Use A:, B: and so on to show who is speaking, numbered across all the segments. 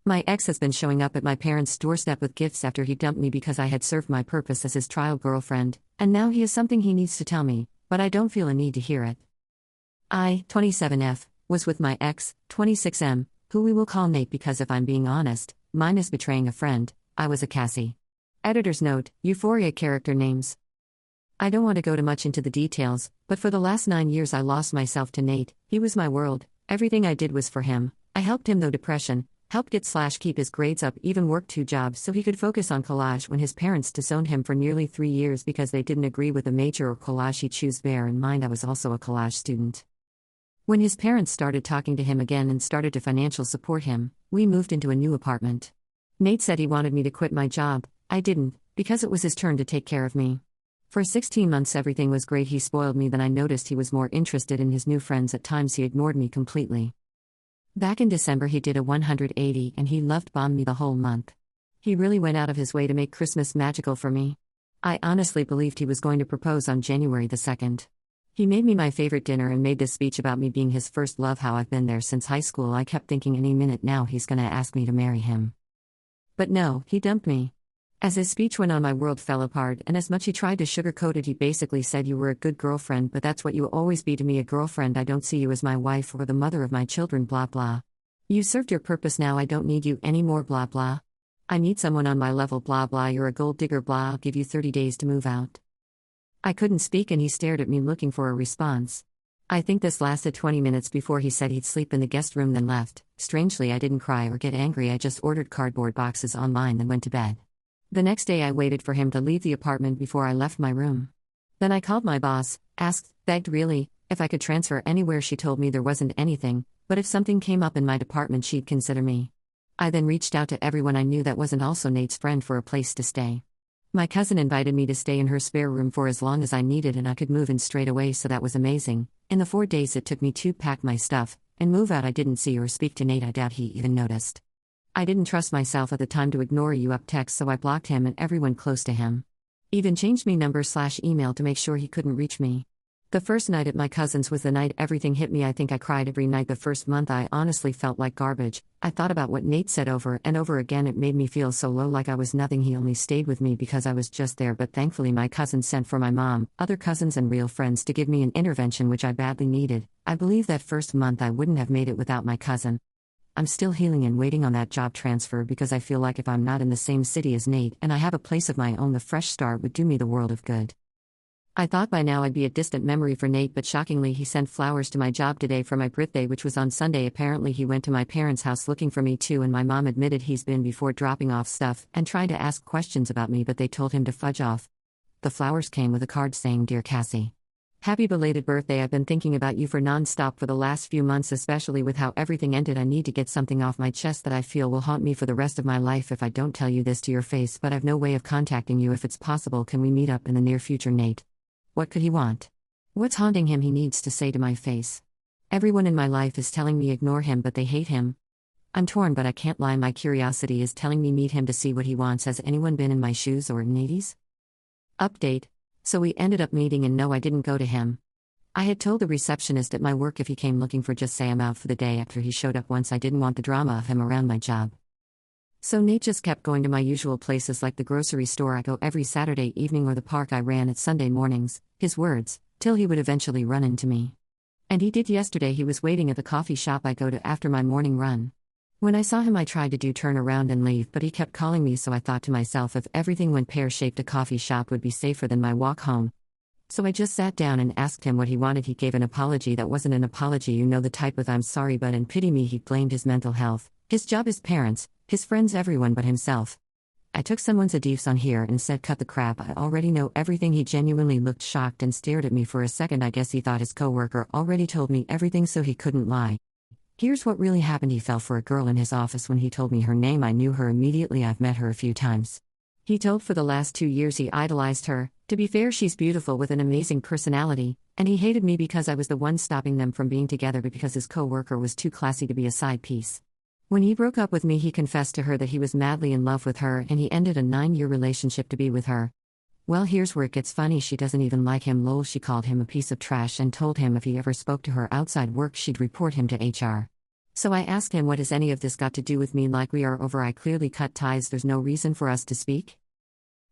A: My ex has been showing up at my parents' doorstep with gifts after he dumped me because I had served my purpose as his trial girlfriend, and now he has something he needs to tell me, but I don't feel a need to hear it. I, 27F, was with my ex, 26M, who we will call Nate because if I'm being honest, mine is betraying a friend, I was a Cassie. Editor's note, Euphoria character names. I don't want to go too much into the details, but for the last 9 years I lost myself to Nate. He was my world, everything I did was for him. I helped him though depression, helped keep his grades up, even worked 2 jobs so he could focus on collage when his parents disowned him for nearly 3 years because they didn't agree with the major or collage he chose. Bear in mind I was also a collage student. When his parents started talking to him again and started to financial support him, we moved into a new apartment. Nate said he wanted me to quit my job. I didn't, because it was his turn to take care of me. For 16 months everything was great, he spoiled me, then I noticed he was more interested in his new friends, at times he ignored me completely. Back in December he did a 180 and he love-bombed me the whole month. He really went out of his way to make Christmas magical for me. I honestly believed he was going to propose on January the 2nd. He made me my favorite dinner and made this speech about me being his first love, how I've been there since high school. I kept thinking any minute now he's gonna ask me to marry him. But no, he dumped me. As his speech went on my world fell apart, and as much he tried to sugarcoat it, he basically said, "You were a good girlfriend, but that's what you will always be to me, a girlfriend. I don't see you as my wife or the mother of my children, blah blah. You served your purpose, now I don't need you anymore, blah blah. I need someone on my level, blah blah. You're a gold digger, blah. I'll give you 30 days to move out." I couldn't speak and he stared at me looking for a response. I think this lasted 20 minutes before he said he'd sleep in the guest room then left. Strangely, I didn't cry or get angry, I just ordered cardboard boxes online and went to bed. The next day I waited for him to leave the apartment before I left my room. Then I called my boss, asked, begged really, if I could transfer anywhere. She told me there wasn't anything, but if something came up in my department she'd consider me. I then reached out to everyone I knew that wasn't also Nate's friend for a place to stay. My cousin invited me to stay in her spare room for as long as I needed and I could move in straight away, so that was amazing. In the 4 days it took me to pack my stuff and move out, I didn't see or speak to Nate. I doubt he even noticed. I didn't trust myself at the time to ignore you up text, so I blocked him and everyone close to him. Even changed me number/email to make sure he couldn't reach me. The first night at my cousin's was the night everything hit me. I think I cried every night the first month. I honestly felt like garbage. I thought about what Nate said over and over again. It made me feel so low, like I was nothing. He only stayed with me because I was just there, but thankfully my cousin sent for my mom, other cousins and real friends to give me an intervention which I badly needed. I believe that first month I wouldn't have made it without my cousin. I'm still healing and waiting on that job transfer because I feel like if I'm not in the same city as Nate and I have a place of my own, the fresh start would do me the world of good. I thought by now I'd be a distant memory for Nate, but shockingly he sent flowers to my job today for my birthday, which was on Sunday. Apparently he went to my parents' house looking for me too, and my mom admitted he's been before, dropping off stuff and tried to ask questions about me, but they told him to fudge off. The flowers came with a card saying, "Dear Cassie, happy belated birthday. I've been thinking about you for non-stop for the last few months, especially with how everything ended. I need to get something off my chest that I feel will haunt me for the rest of my life if I don't tell you this to your face, but I've no way of contacting you. If it's possible, can we meet up in the near future, Nate?" What could he want? What's haunting him he needs to say to my face? Everyone in my life is telling me ignore him, but they hate him. I'm torn, but I can't lie. My curiosity is telling me meet him to see what he wants. Has anyone been in my shoes or Nate's? Update. So we ended up meeting, and no, I didn't go to him. I had told the receptionist at my work if he came looking for just say I'm out for the day. After he showed up once, I didn't want the drama of him around my job. So Nate just kept going to my usual places like the grocery store I go every Saturday evening or the park I ran at Sunday mornings, his words, till he would eventually run into me. And he did yesterday. He was waiting at the coffee shop I go to after my morning run. When I saw him I tried to turn around and leave, but he kept calling me, so I thought to myself if everything went pear-shaped a coffee shop would be safer than my walk home. So I just sat down and asked him what he wanted. He gave an apology that wasn't an apology, you know, the type with "I'm sorry but," and pity me. He blamed his mental health, his job, his parents, his friends, everyone but himself. I took someone's advice on here and said cut the crap, I already know everything. He genuinely looked shocked and stared at me for a second. I guess he thought his coworker already told me everything, so he couldn't lie. Here's what really happened. He fell for a girl in his office. When he told me her name I knew her immediately. I've met her a few times. He told for the last 2 years he idolized her. To be fair, she's beautiful with an amazing personality, and he hated me because I was the one stopping them from being together because his coworker was too classy to be a side piece. When he broke up with me, he confessed to her that he was madly in love with her and he ended a 9-year relationship to be with her. Well, here's where it gets funny. She doesn't even like him. Lol. She called him a piece of trash and told him if he ever spoke to her outside work she'd report him to HR. So I asked him, what has any of this got to do with me? Like we are over, I clearly cut ties, there's no reason for us to speak.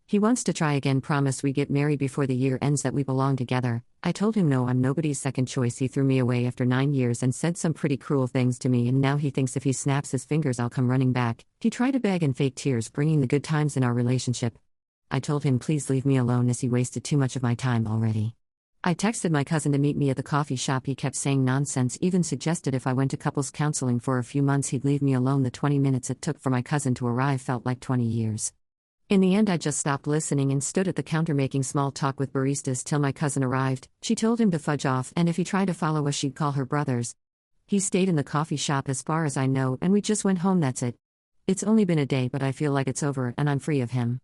A: He wants to try again, promise we get married before the year ends, that we belong together. I told him no, I'm nobody's second choice. He threw me away after 9 years and said some pretty cruel things to me, and now he thinks if he snaps his fingers I'll come running back. He tried to beg and fake tears, bringing the good times in our relationship. I told him please leave me alone as he wasted too much of my time already. I texted my cousin to meet me at the coffee shop. He kept saying nonsense, even suggested if I went to couples counseling for a few months he'd leave me alone. The 20 minutes it took for my cousin to arrive felt like 20 years. In the end I just stopped listening and stood at the counter making small talk with baristas till my cousin arrived. She told him to fudge off, and if he tried to follow us she'd call her brothers. He stayed in the coffee shop as far as I know, and we just went home, that's it. It's only been a day, but I feel like it's over and I'm free of him.